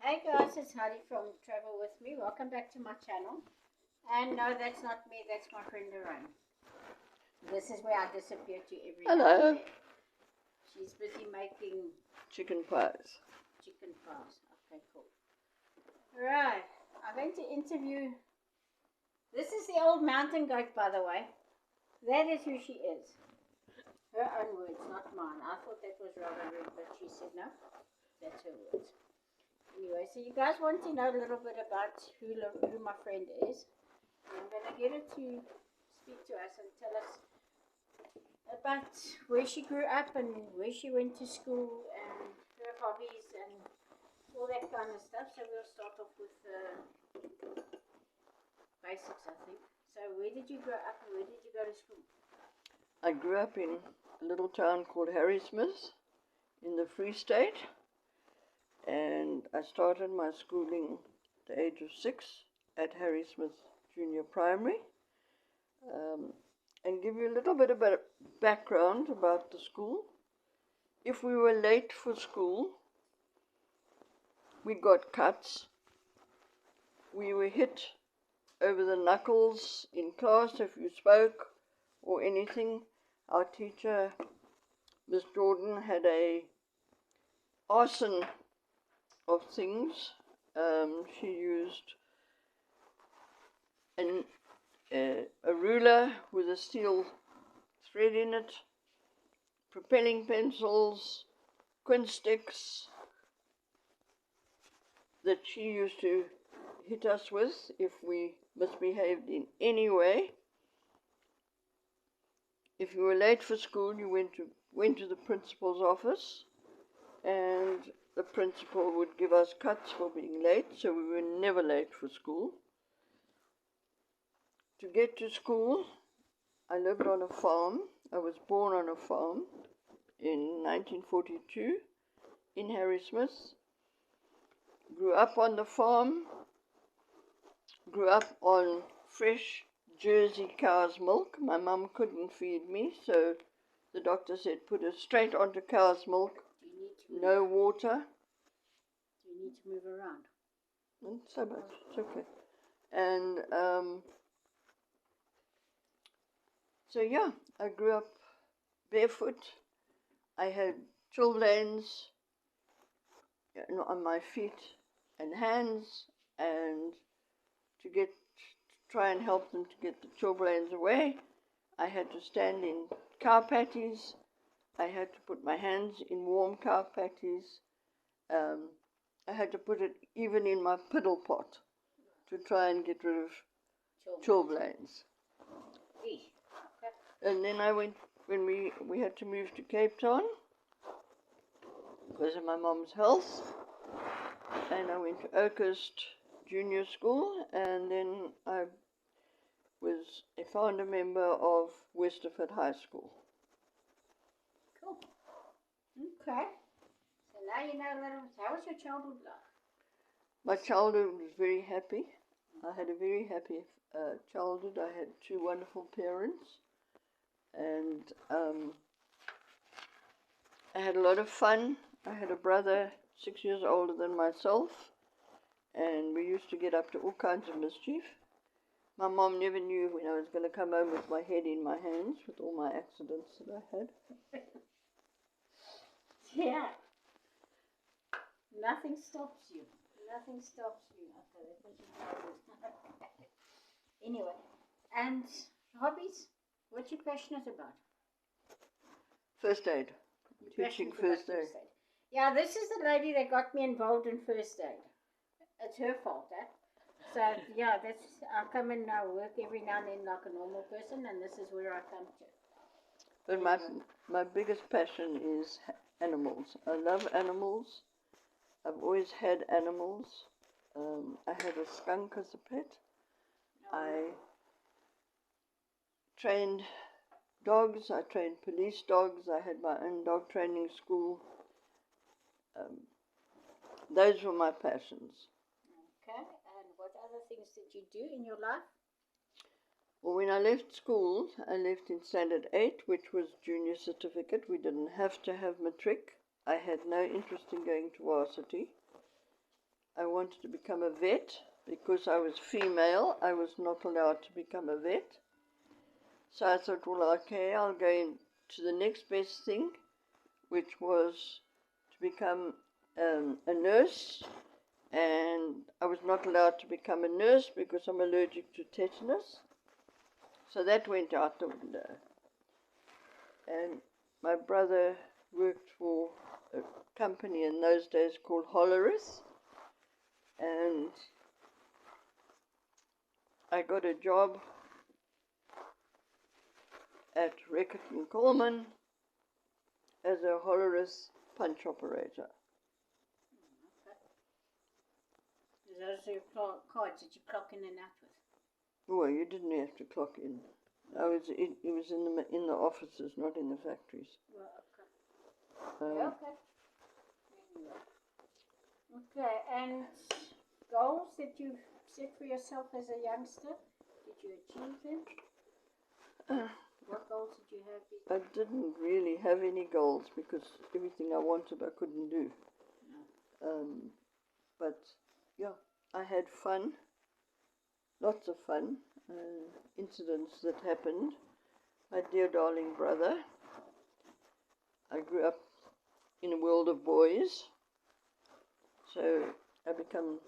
Hey guys, it's Heidi from Travel With Me. Welcome back to my channel. And no, that's not me, that's my friend Lorraine. This is where I disappear to every now and Hello. then. She's busy making Chicken pies. chicken pies. Okay, cool. Right, I'm going to interview. This is the old mountain goat, by the way. That is who she is. Her own words, not mine. I thought that was rather rude, but she said no, that's her words. Anyway, so you guys want to know a little bit about who my friend is. I'm going to get her to speak to us and tell us about where she grew up and where she went to school and her hobbies and all that kind of stuff. So we'll start off with basics, I think. So where did you grow up and where did you go to school? I grew up in a little town called Harrismith in the Free State, and I started my schooling at the age of 6 at Harrismith Junior Primary. And give you a little bit of background about the school. If we were late for school, we got cuts. We were hit over the knuckles in class if you spoke or anything. Our teacher, Miss Jordan, had a arsenal of things. She used a ruler with a steel thread in it, propelling pencils, quin sticks that she used to hit us with if we misbehaved in any way. If you were late for school, you went to the principal's office, and the principal would give us cuts for being late, so we were never late for school. To get to school, I lived on a farm. I was born on a farm in 1942 in Harrismith. Grew up on the farm, grew up on fresh Jersey cow's milk. My mum couldn't feed me, so the doctor said put her straight onto cow's milk, no water. Do you need to move around? Not so much, it's okay. And so yeah, I grew up barefoot. I had chilblains on my feet and hands, and to try and help them to get the chilblains away, I had to stand in cow patties. I had to put my hands in warm cow patties. I had to put it even in my piddle pot to try and get rid of chilblains. And then I went, when we had to move to Cape Town because of my mom's health, and I went to Oakhurst Junior School, and then I was a founder member of Westerford High School. Cool. Okay. So now you know a little. How was your childhood like? My childhood was very happy. I had a very happy childhood. I had two wonderful parents, and I had a lot of fun. I had a brother 6 years older than myself, and we used to get up to all kinds of mischief. My mom never knew when I was going to come home with my head in my hands with all my accidents that I had. Yeah. Nothing stops you. Nothing stops you. Okay, that was your childhood. Anyway, and hobbies? What you passionate about? First aid. You're Teaching passionate first about aid. first aid. Yeah, this is the lady that got me involved in first aid. It's her fault, eh? So yeah, I come and work every now and then like a normal person, and this is where I come to. But my biggest passion is animals. I love animals. I've always had animals. I had a skunk as a pet. I trained dogs. I trained police dogs. I had my own dog training school. Those were my passions. Okay, and what other things did you do in your life? Well, when I left school, I left in Standard 8, which was junior certificate. We didn't have to have matric. I had no interest in going to varsity. I wanted to become a vet. Because I was female, I was not allowed to become a vet. So I thought, well, okay, I'll go into the next best thing, which was to become a nurse. And I was not allowed to become a nurse because I'm allergic to tetanus. So that went out the window. And my brother worked for a company in those days called Hollerith. And I got a job at Reckitt and Coleman as a Hollerith punch operator. Those are your cards that you clock in and out with? Well, you didn't have to clock in. It was in the offices, not in the factories. Well, okay. Okay. Okay, and goals that you set for yourself as a youngster, did you achieve them? What goals did you have? I didn't really have any goals because everything I wanted I couldn't do. No. But yeah, I had fun, lots of fun, incidents that happened. My dear darling brother, I grew up in a world of boys, so I become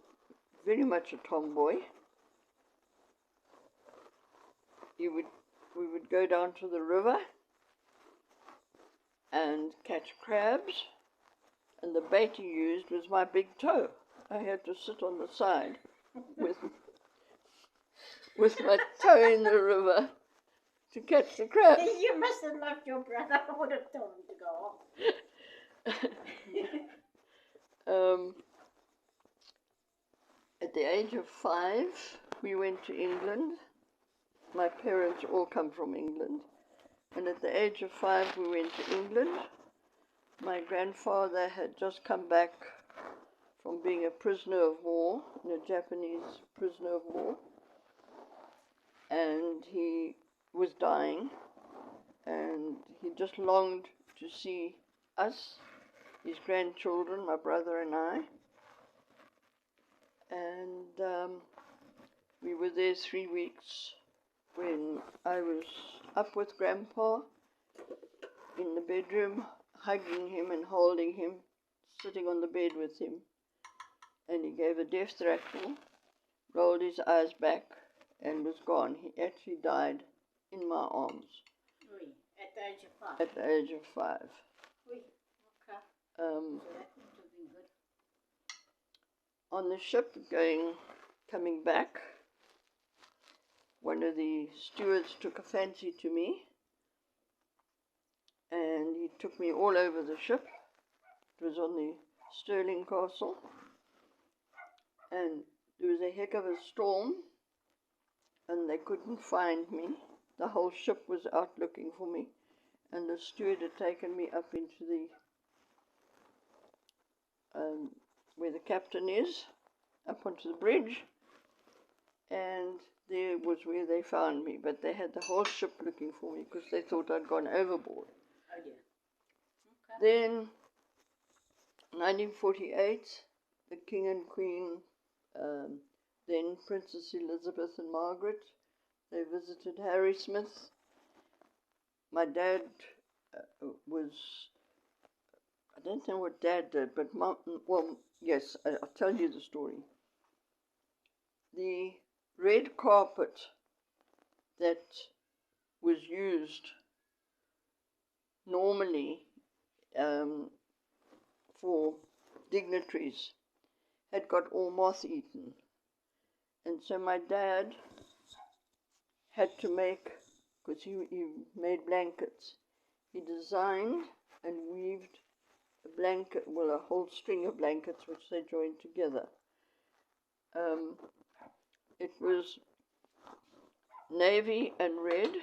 very much a tomboy. We would go down to the river and catch crabs, and the bait he used was my big toe. I had to sit on the side with my toe in the river to catch the crabs. You must have loved your brother. I would have told him to go off. At the age of 5, we went to England. My parents all come from England. And at the age of 5, we went to England. My grandfather had just come back from being a prisoner of war, a Japanese prisoner of war. And he was dying. And he just longed to see us, his grandchildren, my brother and I. And we were there 3 weeks when I was up with Grandpa in the bedroom, hugging him and holding him, sitting on the bed with him. And he gave a death rattle, rolled his eyes back, and was gone. He actually died in my arms. Oui, at the age of 5? At the age of 5. Oui, okay. So that would have been good. On the ship coming back, one of the stewards took a fancy to me, and he took me all over the ship. It was on the Stirling Castle, and there was a heck of a storm, and they couldn't find me. The whole ship was out looking for me, and the steward had taken me up into the where the captain is, up onto the bridge, and there was where they found me, but they had the whole ship looking for me because they thought I'd gone overboard. Oh dear. Okay. Then, 1948, the King and Queen, then Princess Elizabeth and Margaret, they visited Harrismith. My dad I don't know what Dad did, but yes, I'll tell you the story. The red carpet that was used normally for dignitaries had got all moth-eaten. And so my dad had to make, because he made blankets, he designed and weaved a blanket, well, a whole string of blankets which they joined together. It was navy and red,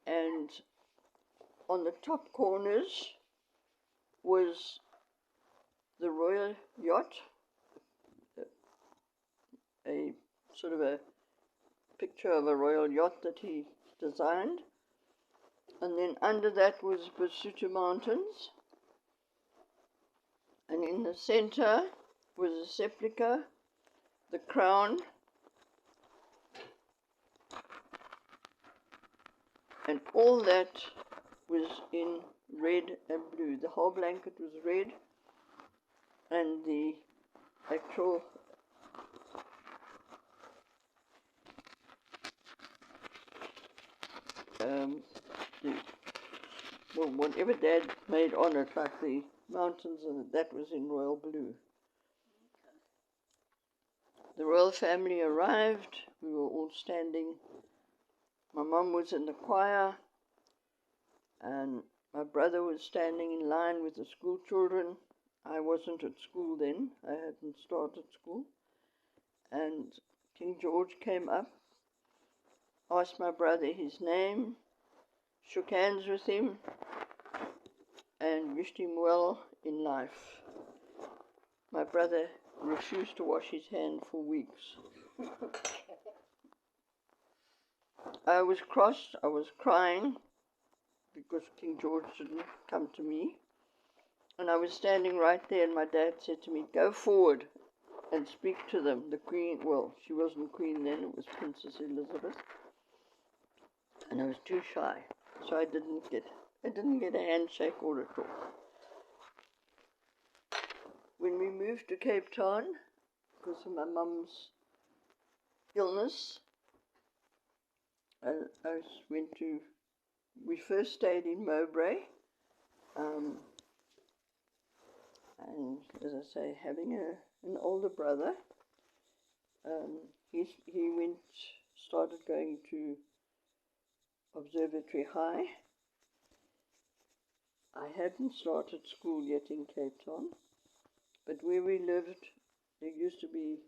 and on the top corners was the Royal Yacht, a sort of a picture of a royal yacht that he designed, and then under that was Basuto Mountains, and in the center was a sepulchre, the crown, and all that was in red and blue. The whole blanket was red, and the actual whatever Dad made on it, like the mountains, and that was in royal blue. The royal family arrived. We were all standing. My mum was in the choir, and my brother was standing in line with the school children. I wasn't at school then. I hadn't started school. And King George came up, asked my brother his name, shook hands with him, and wished him well in life. My brother refused to wash his hand for weeks. I was cross, I was crying because King George didn't come to me. And I was standing right there, and my dad said to me, "Go forward and speak to them." The Queen, well, she wasn't Queen then, it was Princess Elizabeth. And I was too shy, so I didn't get a handshake or a talk. When we moved to Cape Town, because of my mum's illness, we first stayed in Mowbray, and as I say, having an older brother, he started going to Observatory High. I hadn't started school yet in Cape Town, but where we lived, there used to be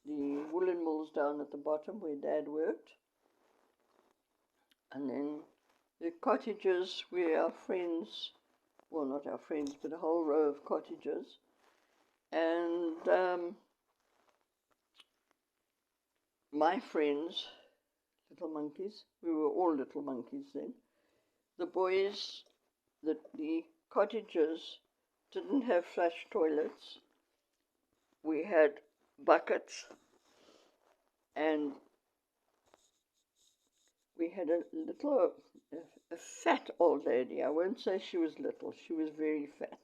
the woolen mills down at the bottom where Dad worked, and then the cottages where our friends, well, not our friends, but a whole row of cottages, and my friends, little monkeys, we were all little monkeys then, the boys, the cottages didn't have flush toilets. We had buckets, and we had a fat old lady. I won't say she was little, she was very fat.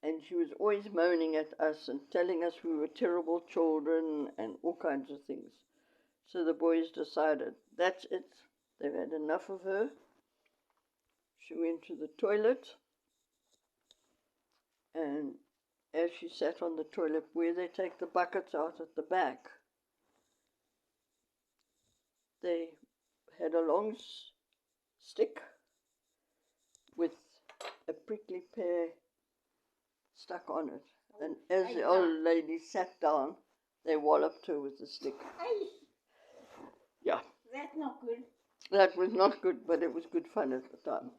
And she was always moaning at us and telling us we were terrible children and all kinds of things. So the boys decided, that's it, they've had enough of her. She went to the toilet, and as she sat on the toilet, where they take the buckets out at the back, they had a long stick with a prickly pear stuck on it. And as the old lady sat down, they walloped her with the stick. Yeah. That's not good. That was not good, but it was good fun at the time.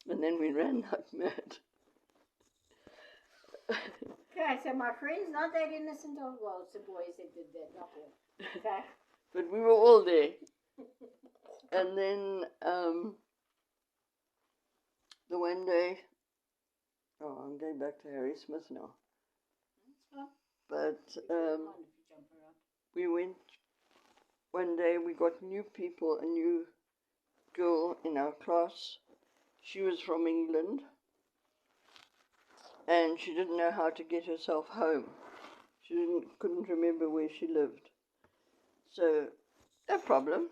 And then we ran like mad. Okay, so my friend's not that innocent of, well, it's the boys that did that, not all. Okay. But we were all there. And then the one day, I'm going back to Harry Smith now. But we went, one day we got new people, a new girl in our class. She was from England, and she didn't know how to get herself home. She couldn't remember where she lived. So, no problem.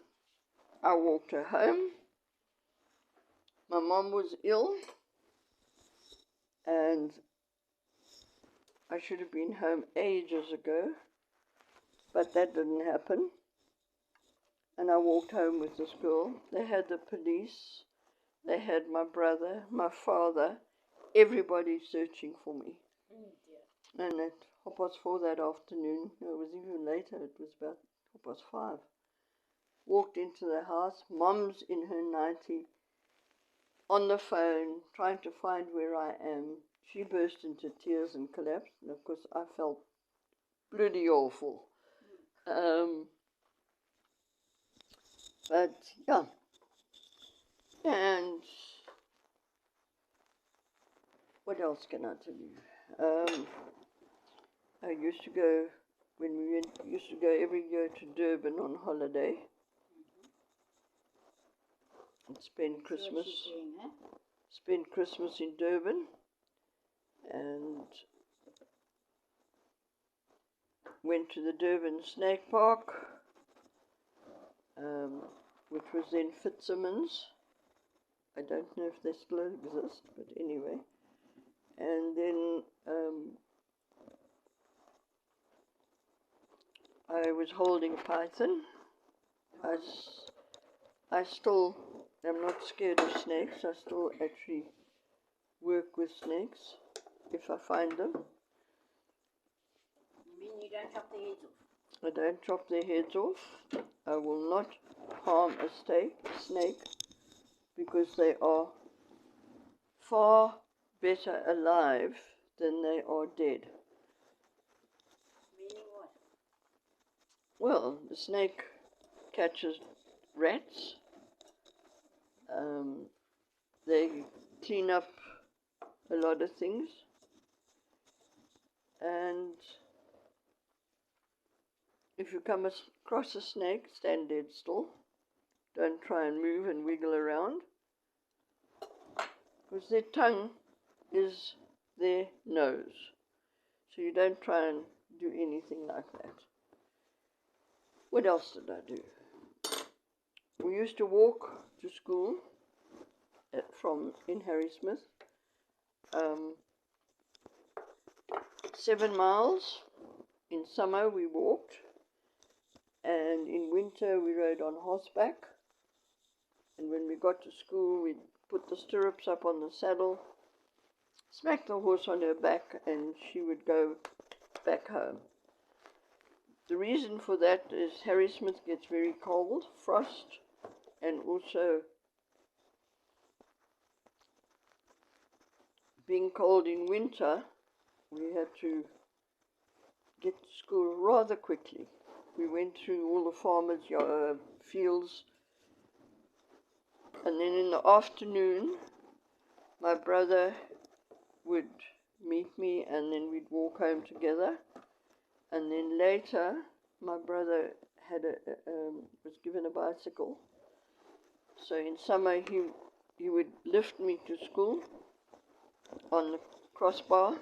I walked her home. My mum was ill, and I should have been home ages ago, but that didn't happen. And I walked home with this girl. They had the police, they had my brother, my father, everybody searching for me. Oh dear. And at 4:30 that afternoon, no, it was even later, it was about 5:30, walked into the house, Mum's in her 90, on the phone, trying to find where I am. She burst into tears and collapsed, and of course I felt bloody awful. But yeah, and what else can I tell you? I used to go, when we used to go every year to Durban on holiday and spend Christmas. Doing, huh? Spend Christmas in Durban, and went to the Durban Snake Park, which was then Fitzsimmons. I don't know if they still exist, but anyway. And then I was holding python. I still am not scared of snakes. I still actually work with snakes if I find them. You mean you don't chop their heads off? I don't chop their heads off. I will not harm a snake because they are far better alive than they are dead. Meaning what? Well, the snake catches rats. They clean up a lot of things. And if you come across a snake, stand dead still. Don't try and move and wiggle around, because their tongue is their nose. So you don't try and do anything like that. What else did I do? We used to walk to school in Harrismith. 7 miles. In summer we walked, and in winter we rode on horseback. And when we got to school, we'd put the stirrups up on the saddle, smack the horse on her back, and she would go back home. The reason for that is Harrismith gets very cold, frost, and also being cold in winter, we had to get to school rather quickly. We went through all the farmers' fields, and then in the afternoon my brother would meet me, and then we'd walk home together. And then later my brother was given a bicycle, so in summer he would lift me to school on the crossbar.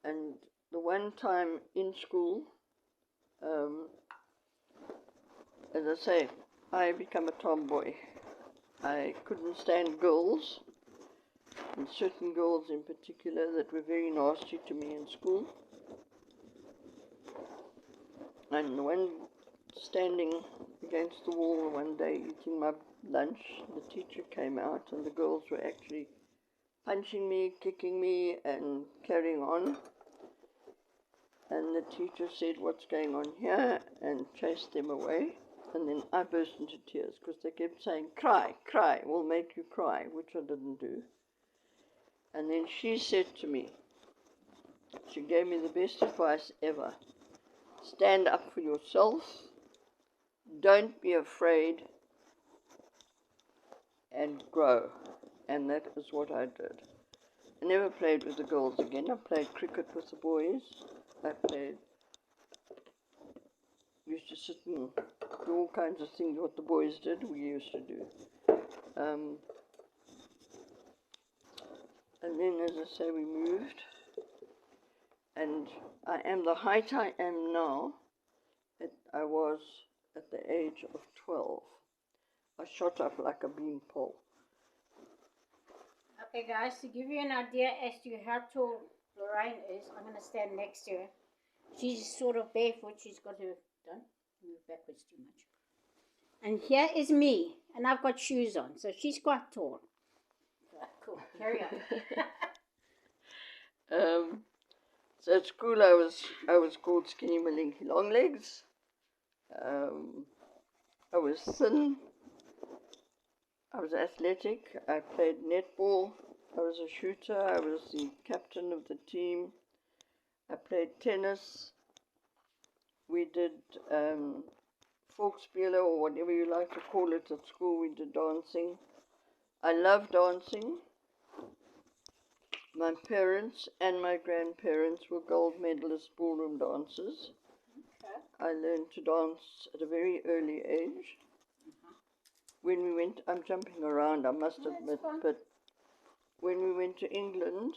And the one time in school, as I say, I became a tomboy. I couldn't stand girls, and certain girls in particular that were very nasty to me in school. And one standing against the wall one day eating my lunch, the teacher came out, and the girls were actually punching me, kicking me, and carrying on. And the teacher said, "What's going on here?" and chased them away. And then I burst into tears because they kept saying, "Cry, cry, we'll make you cry," which I didn't do. And then she said to me, she gave me the best advice ever: stand up for yourself, don't be afraid, and grow. And that is what I did. I never played with the girls again. I played cricket with the boys. Used to sit and do all kinds of things. What the boys did, we used to do. And then, as I say, we moved. And I am the height I am now. I was at the age of 12. I shot up like a beanpole. Okay, guys, to give you an idea as to how tall Lorraine is, I'm going to stand next to her. She's sort of barefoot. She's got her... Don't move backwards too much. And here is me, and I've got shoes on, so she's quite tall. Right, cool. Carry on. So at school I was called Skinny Malinky Longlegs. I was thin. I was athletic. I played netball. I was a shooter. I was the captain of the team. I played tennis. We did volksspiele, or whatever you like to call it at school. We did dancing. I love dancing. My parents and my grandparents were gold medalist ballroom dancers. Okay. I learned to dance at a very early age. When we went, I'm jumping around, I must No, admit, it's fine. but when we went to England,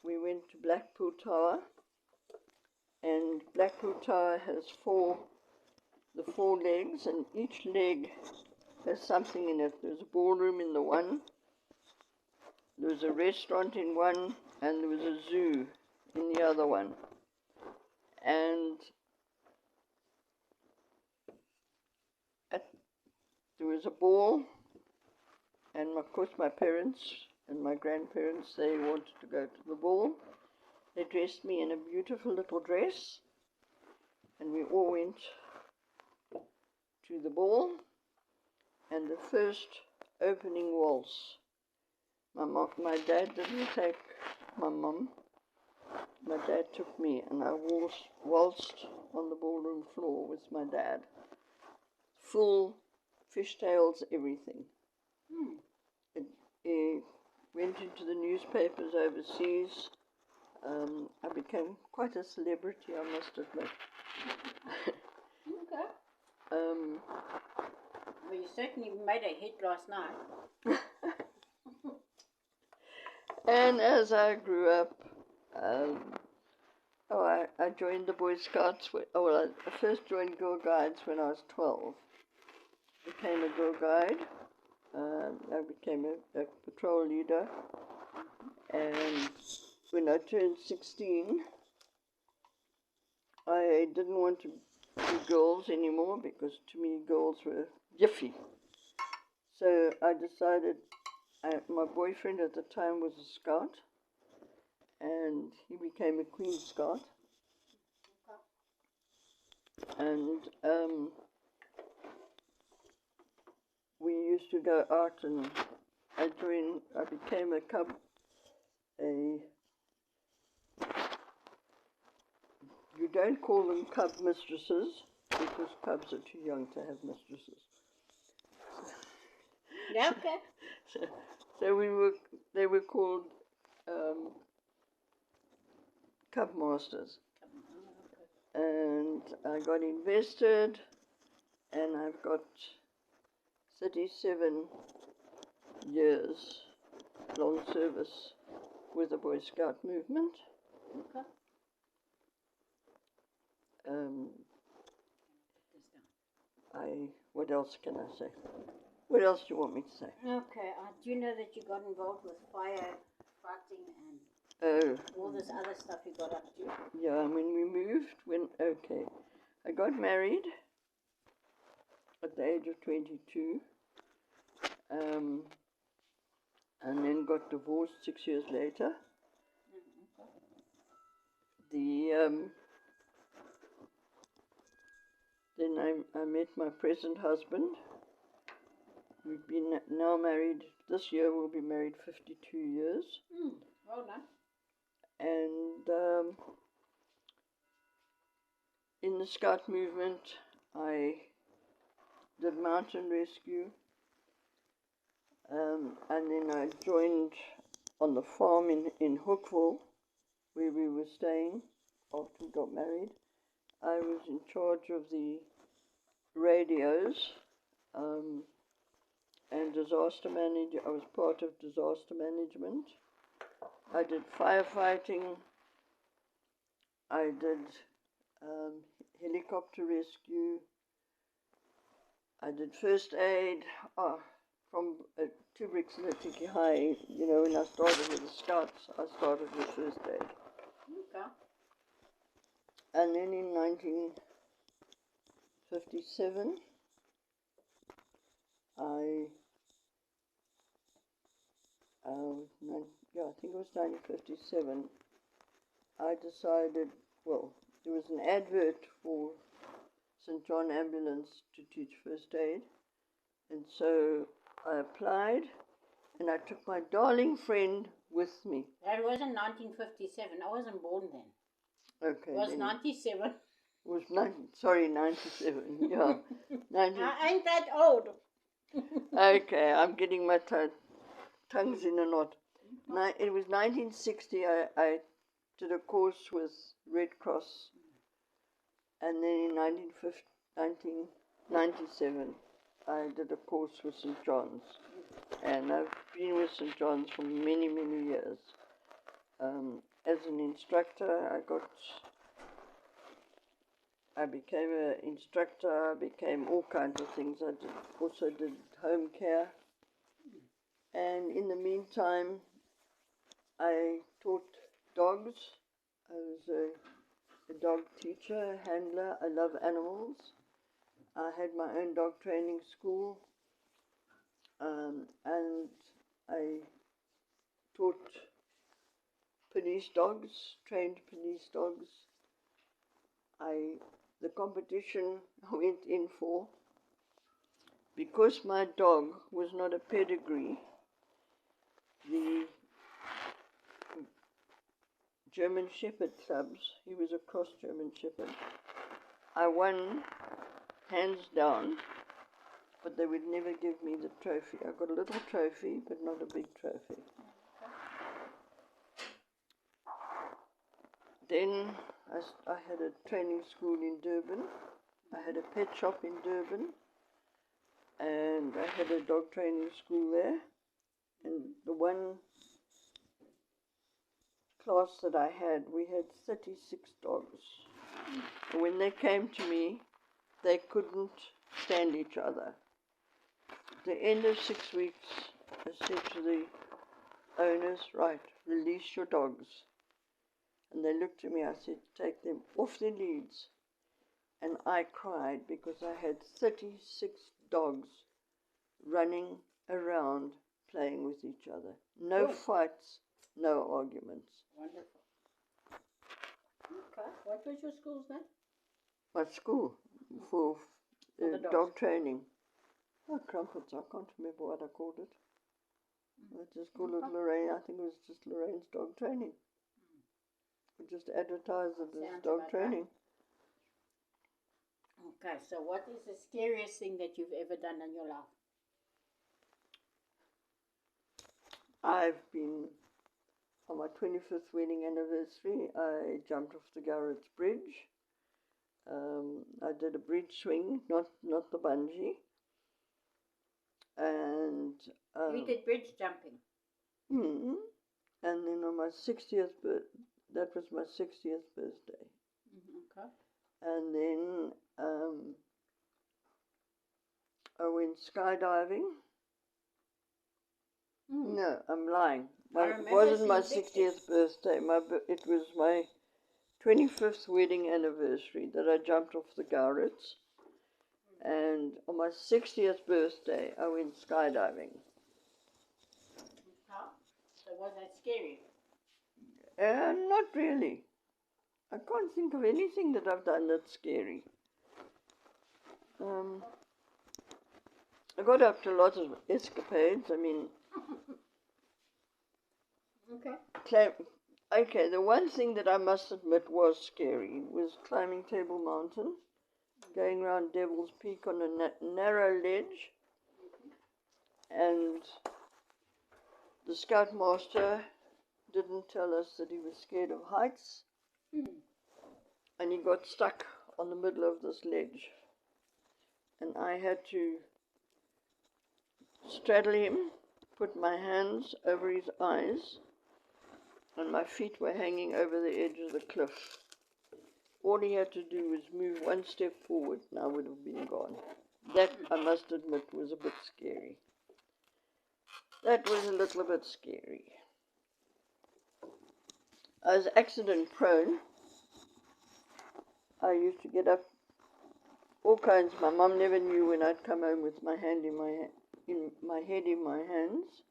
we went to Blackpool Tower, and Blackpool Tower has the four legs, and each leg has something in it. There's a ballroom in the one, there was a restaurant in one, and there was a zoo in the other one. And there was a ball, and of course my parents and my grandparents, they wanted to go to the ball. They dressed me in a beautiful little dress, and we all went to the ball. And the first opening waltz, my dad didn't take my mum. My dad took me, and I waltzed on the ballroom floor with my dad. Full fishtails, everything. It went into the newspapers overseas. I became quite a celebrity, I must admit. Okay. Well, you certainly made a hit last night. And as I grew up, I joined the Boy Scouts. I first joined Girl Guides when I was 12. Became a Girl Guide. I became a patrol leader. And when I turned 16, I didn't want to do girls anymore because to me girls were jiffy. So I decided, my boyfriend at the time was a scout, and he became a Queen Scout. And we used to go out, and I became a cub, you don't call them cub mistresses, because cubs are too young to have mistresses. Yeah, okay. So they were called cub masters. And I got invested, and I've got 37 years long service with the Boy Scout movement. Okay. What else can I say? What else do you want me to say? Okay, I do know that you got involved with firefighting and all this other stuff you got up to. Yeah, when we moved, I got married at the age of 22, and then got divorced 6 years later. Then I met my present husband. We've been now married, this year we'll be married 52 years. Well done. And in the Scout movement, I did mountain rescue, and then I joined on the farm in Hookville, where we were staying after we got married. I was in charge of the radios and disaster management. I was part of disaster management. I did firefighting. I did helicopter rescue. I did first aid from two bricks in the Tiki High. You know, when I started with the Scouts, I started with first aid. Okay. And then in 1957, I think it was 1957, I decided, well, there was an advert for St. John Ambulance to teach first aid, and so I applied, and I took my darling friend with me. That wasn't 1957. I wasn't born then. Okay. It was 97. It was 97, yeah. I ain't that old. Okay, I'm getting my tongues in a knot. It was 1960. I did a course with Red Cross, and then in 1997 I did a course with St. John's, and I've been with St. John's for many, many years. As an instructor, I became an instructor, I became all kinds of things. I also did home care. And in the meantime, I taught dogs. I was a dog teacher, handler. I love animals. I had my own dog training school. And I taught police dogs, trained police dogs. The competition I went in for, because my dog was not a pedigree, the German Shepherd clubs, he was a cross German Shepherd, I won hands down, but they would never give me the trophy. I got a little trophy, but not a big trophy. Then I had a training school in Durban. I had a pet shop in Durban, and I had a dog training school there. And the one class that I had, we had 36 dogs. And when they came to me, they couldn't stand each other. At the end of 6 weeks, I said to the owners, right, release your dogs. And they looked at me, I said, take them off their leads. And I cried because I had 36 dogs running around playing with each other. No fights, no arguments. Wonderful. Okay. What was your school's name? My school for the dog training. Oh, crumpets, I can't remember what I called it. I just called it Lorraine. I think it was just Lorraine's dog training. We just advertised it as dog training. Okay, so what is the scariest thing that you've ever done in your life? I've been, on my 25th wedding anniversary, I jumped off the Garrett's Bridge. I did a bridge swing, not the bungee. And you did bridge jumping. And then on my 60th birthday, that was my 60th birthday. Okay. And then I went skydiving. No, I'm lying. It wasn't my 60th birthday. It was my 25th wedding anniversary that I jumped off the Garrett's. And on my 60th birthday, I went skydiving. So was that scary? Not really. I can't think of anything that I've done that's scary. I got up to lots of escapades. I mean, okay, the one thing that I must admit was scary was climbing Table Mountain, going around Devil's Peak on a narrow ledge, and the Scoutmaster didn't tell us that he was scared of heights, and he got stuck on the middle of this ledge, and I had to straddle him, put my hands over his eyes, and my feet were hanging over the edge of the cliff. All he had to do was move one step forward and I would have been gone. That, I must admit, was a bit scary. That was a little bit scary. I was accident prone. I used to get up all kinds. My mum never knew when I'd come home with my head in my hands.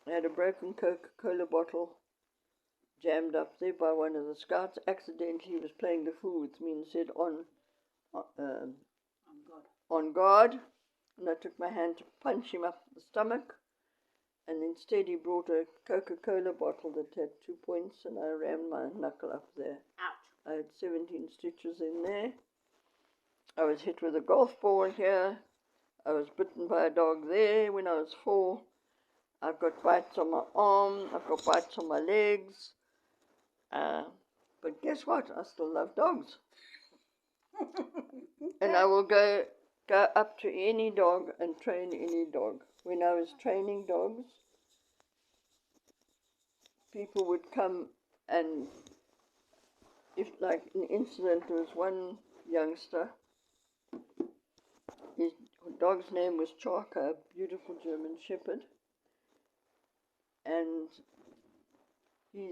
I had a broken Coca-Cola bottle jammed up there by one of the scouts. Accidentally, he was playing the fool with me and said, on guard. And I took my hand to punch him up the stomach. And instead he brought a Coca-Cola bottle that had 2 points, and I rammed my knuckle up there. Ouch. I had 17 stitches in there. I was hit with a golf ball here. I was bitten by a dog there when I was 4. I've got bites on my arm. I've got bites on my legs. But guess what? I still love dogs. And I will go up to any dog and train any dog. When I was training dogs, people would come, and if, like, an incident, there was one youngster, his dog's name was Charka, a beautiful German Shepherd, and he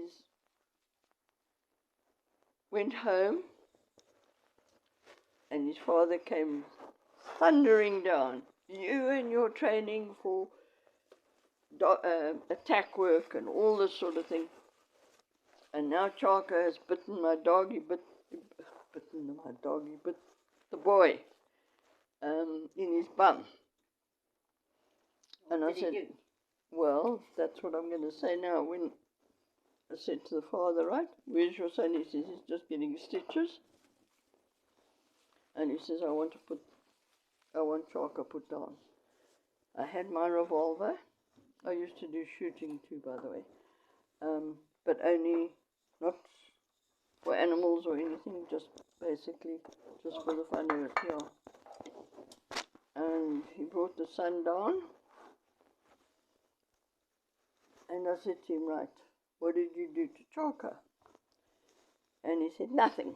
went home, and his father came thundering down. You and your training for attack work and all this sort of thing. And now Charka has bitten my dog. He bit the boy in his bum. What and I did said, he do? well, that's what I'm going to say now. When I said to the father, right, where's your son? He says, he's just getting stitches. And he says, I want Charka put down. I had my revolver. I used to do shooting too, by the way. But only, not for animals or anything, just basically, just for the fun of it, yeah. And he brought the son down. And I said to him, right, what did you do to Charka? And he said, nothing.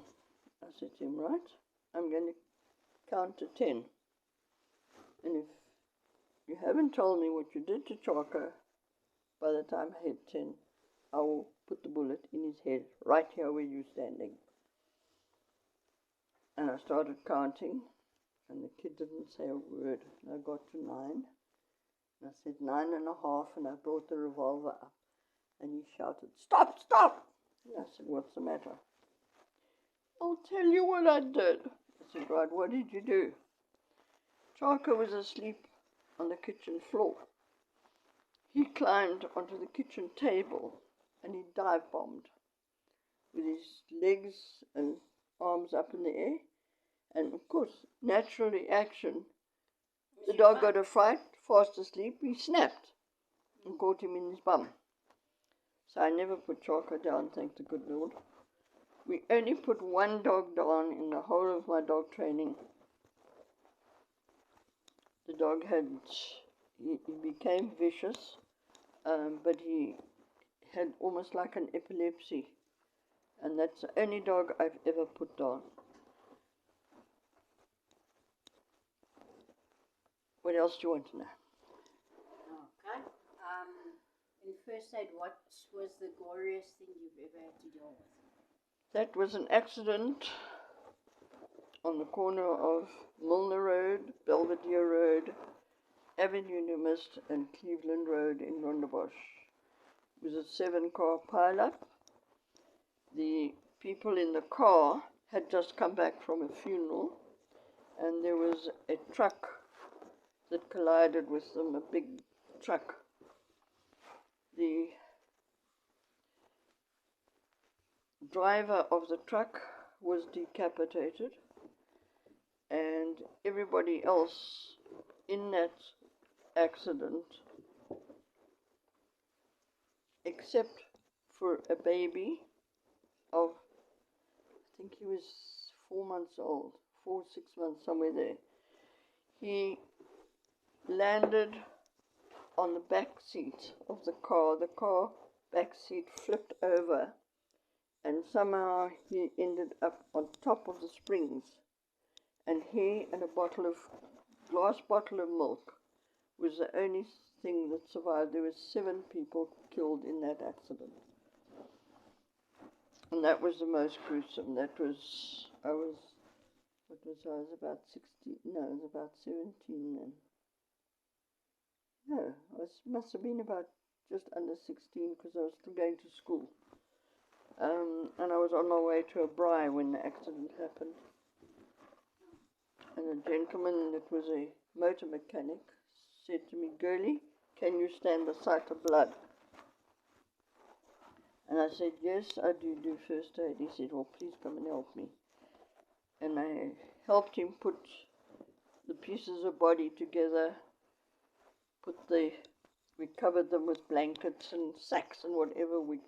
I said to him, right, I'm going to count to 10. And if you haven't told me what you did to Charka by the time I hit 10, I will put the bullet in his head right here where you're standing. And I started counting, and the kid didn't say a word. And I got to 9. And I said 9.5, and I brought the revolver up. And he shouted, stop, stop! And I said, what's the matter? I'll tell you what I did. I said, right, what did you do? Charka was asleep on the kitchen floor. He climbed onto the kitchen table and he dive-bombed with his legs and arms up in the air. And of course, natural reaction, the dog got a fright, fast asleep, he snapped and caught him in his bum. So I never put Charka down, thank the good Lord. We only put one dog down in the whole of my dog training. The dog he became vicious, but he had almost like an epilepsy. And that's the only dog I've ever put down. What else do you want to know? Okay. In first aid, what was the goriest thing you've ever had to deal with? That was an accident on the corner of Milner Road, Belvedere Road, Avenue Numist, and Cleveland Road in Rondebosch. It was a 7-car pile-up. The people in the car had just come back from a funeral, and there was a truck that collided with them, a big truck. The driver of the truck was decapitated, and everybody else in that accident, except for a baby of, I think he was 4 months old, 4, 6 months, somewhere there. He landed on the back seat of the car. The car back seat flipped over, and somehow he ended up on top of the springs. And he and a glass bottle of milk was the only thing that survived. There were 7 people killed in that accident. And that was the most gruesome. I was about 16, no, I was about 17 then. No, must have been about just under 16 because I was still going to school. And I was on my way to a braai when the accident happened. And a gentleman that was a motor mechanic said to me, girlie, can you stand the sight of blood? And I said, yes, I do first aid. He said, well, please come and help me. And I helped him put the pieces of body together, we covered them with blankets and sacks and whatever we could.